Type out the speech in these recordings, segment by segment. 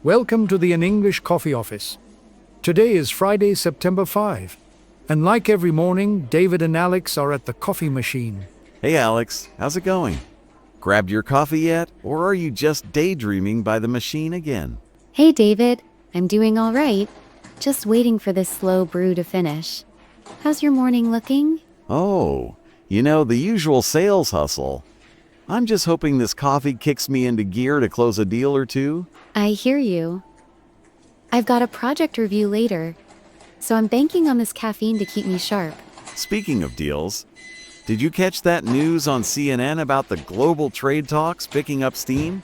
Welcome to the An English Coffee Office. Today is Friday, September 5, and like every morning, David and Alex are at the coffee machine. Hey Alex, how's it going? Grabbed your coffee yet, or are you just daydreaming by the machine again? Hey David, I'm doing all right. Just waiting for this slow brew to finish. How's your morning looking? Oh, the usual sales hustle. I'm just hoping this coffee kicks me into gear to close a deal or two. I hear you. I've got a project review later, so I'm banking on this caffeine to keep me sharp. Speaking of deals, did you catch that news on CNN about the global trade talks picking up steam?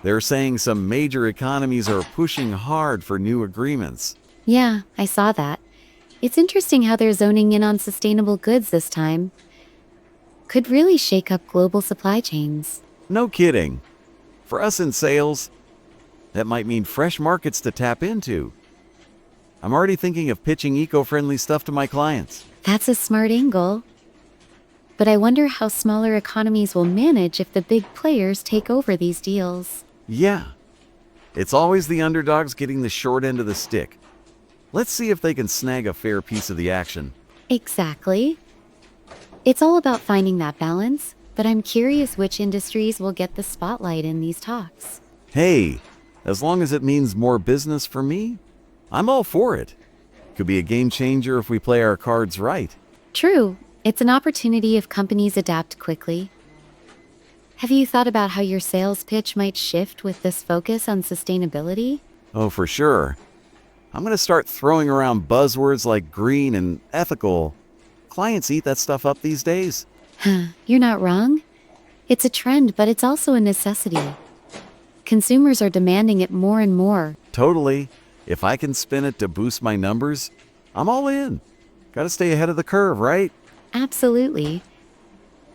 They're saying some major economies are pushing hard for new agreements. Yeah, I saw that. It's interesting how they're zoning in on sustainable goods this time. Could really shake up global supply chains. No kidding. For us in sales, that might mean fresh markets to tap into. I'm already thinking of pitching eco-friendly stuff to my clients. That's a smart angle. But I wonder how smaller economies will manage if the big players take over these deals. Yeah. It's always the underdogs getting the short end of the stick. Let's see if they can snag a fair piece of the action. Exactly. It's all about finding that balance, but I'm curious which industries will get the spotlight in these talks. Hey, as long as it means more business for me, I'm all for it. Could be a game changer if we play our cards right. True. It's an opportunity if companies adapt quickly. Have you thought about how your sales pitch might shift with this focus on sustainability? Oh, for sure. I'm going to start throwing around buzzwords like green and ethical. Clients eat that stuff up these days. You're not wrong. It's a trend, but it's also a necessity. Consumers are demanding it more and more. Totally. If I can spin it to boost my numbers, I'm all in. Got to stay ahead of the curve, right? Absolutely.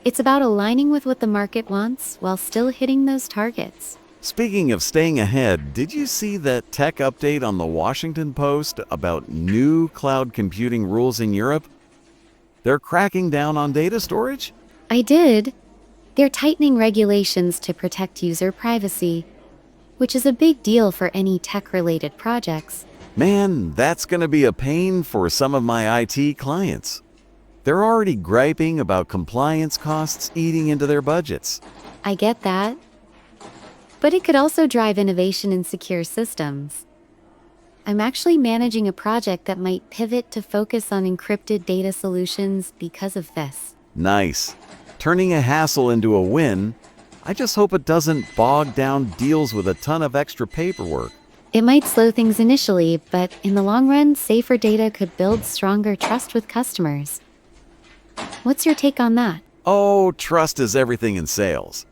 It's about aligning with what the market wants while still hitting those targets. Speaking of staying ahead, did you see that tech update on the Washington Post about new cloud computing rules in Europe? They're cracking down on data storage? I did. They're tightening regulations to protect user privacy, which is a big deal for any tech-related projects. Man, that's going to be a pain for some of my IT clients. They're already griping about compliance costs eating into their budgets. I get that. But it could also drive innovation in secure systems. I'm actually managing a project that might pivot to focus on encrypted data solutions because of this. Nice. Turning a hassle into a win. I just hope it doesn't bog down deals with a ton of extra paperwork. It might slow things initially, but in the long run, safer data could build stronger trust with customers. What's your take on that? Oh, trust is everything in sales.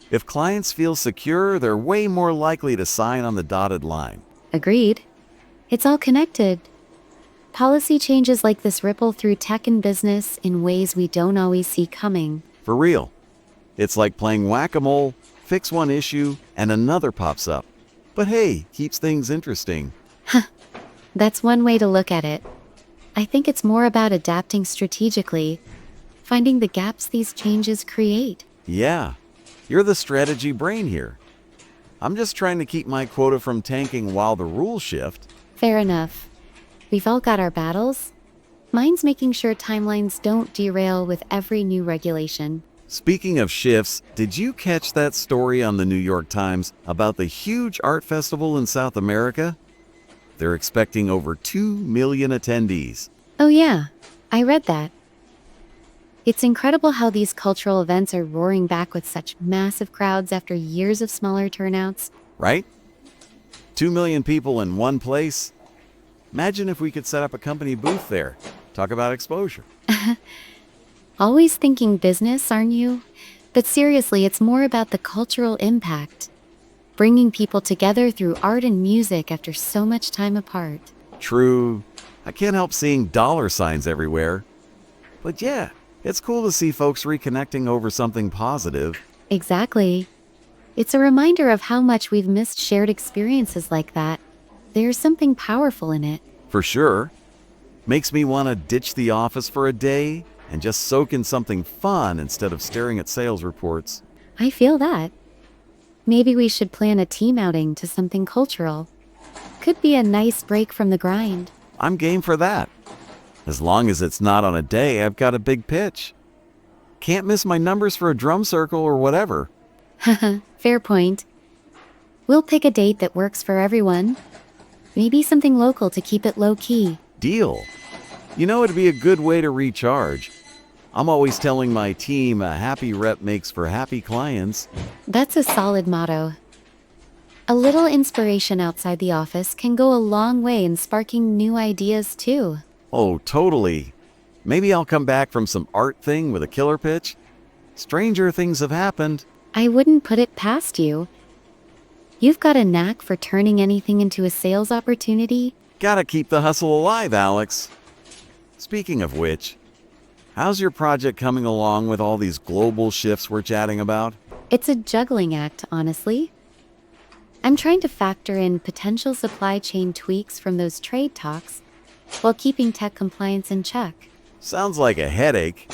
If clients feel secure, they're way more likely to sign on the dotted line. Agreed. It's all connected. Policy changes like this ripple through tech and business in ways we don't always see coming. For real. It's like playing whack-a-mole, fix one issue, and another pops up. But hey, keeps things interesting. That's one way to look at it. I think it's more about adapting strategically, finding the gaps these changes create. Yeah, you're the strategy brain here. I'm just trying to keep my quota from tanking while the rules shift. Fair enough. We've all got our battles. Mine's making sure timelines don't derail with every new regulation. Speaking of shifts, did you catch that story on the New York Times about the huge art festival in South America? They're expecting over 2 million attendees. Oh yeah, I read that. It's incredible how these cultural events are roaring back with such massive crowds after years of smaller turnouts. Right? 2 million people in one place? Imagine if we could set up a company booth there. Talk about exposure. Always thinking business, aren't you? But seriously, it's more about the cultural impact. Bringing people together through art and music after so much time apart. True. I can't help seeing dollar signs everywhere. But yeah, it's cool to see folks reconnecting over something positive. Exactly. It's a reminder of how much we've missed shared experiences like that. There's something powerful in it. For sure. Makes me want to ditch the office for a day and just soak in something fun instead of staring at sales reports. I feel that. Maybe we should plan a team outing to something cultural. Could be a nice break from the grind. I'm game for that. As long as it's not on a day I've got a big pitch. Can't miss my numbers for a drum circle or whatever. Haha, fair point. We'll pick a date that works for everyone. Maybe something local to keep it low-key. Deal. You know, it'd be a good way to recharge. I'm always telling my team a happy rep makes for happy clients. That's a solid motto. A little inspiration outside the office can go a long way in sparking new ideas too. Oh, totally. Maybe I'll come back from some art thing with a killer pitch. Stranger things have happened. I wouldn't put it past you. You've got a knack for turning anything into a sales opportunity. Gotta keep the hustle alive, Alex. Speaking of which, how's your project coming along with all these global shifts we're chatting about? It's a juggling act, honestly. I'm trying to factor in potential supply chain tweaks from those trade talks while keeping tech compliance in check. Sounds like a headache.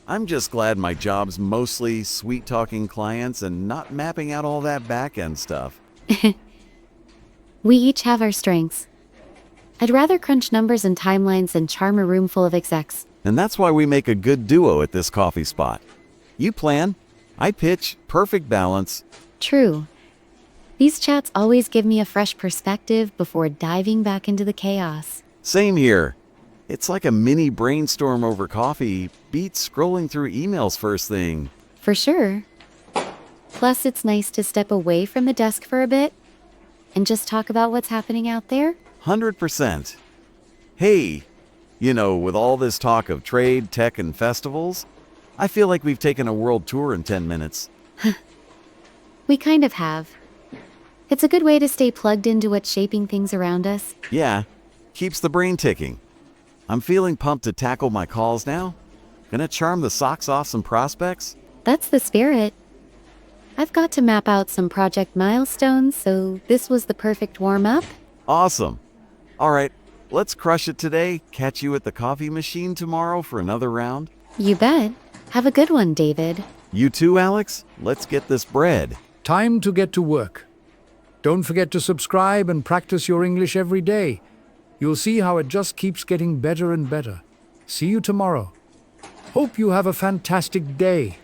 I'm just glad my job's mostly sweet-talking clients and not mapping out all that back-end stuff. We each have our strengths. I'd rather crunch numbers and timelines than charm a room full of execs. And that's why we make a good duo at this coffee spot. You plan, I pitch, perfect balance. True. These chats always give me a fresh perspective before diving back into the chaos. Same here. It's like a mini brainstorm over coffee, beats scrolling through emails first thing. For sure. Plus, it's nice to step away from the desk for a bit and just talk about what's happening out there. 100%. Hey, you know, with all this talk of trade, tech, and festivals, I feel like we've taken a world tour in 10 minutes. We kind of have. It's a good way to stay plugged into what's shaping things around us. Yeah, keeps the brain ticking. I'm feeling pumped to tackle my calls now. Gonna charm the socks off some prospects. That's the spirit. I've got to map out some project milestones, so this was the perfect warm-up. Awesome. All right, let's crush it today. Catch you at the coffee machine tomorrow for another round. You bet. Have a good one, David. You too, Alex. Let's get this bread. Time to get to work. Don't forget to subscribe and practice your English every day. You'll see how it just keeps getting better and better. See you tomorrow. Hope you have a fantastic day.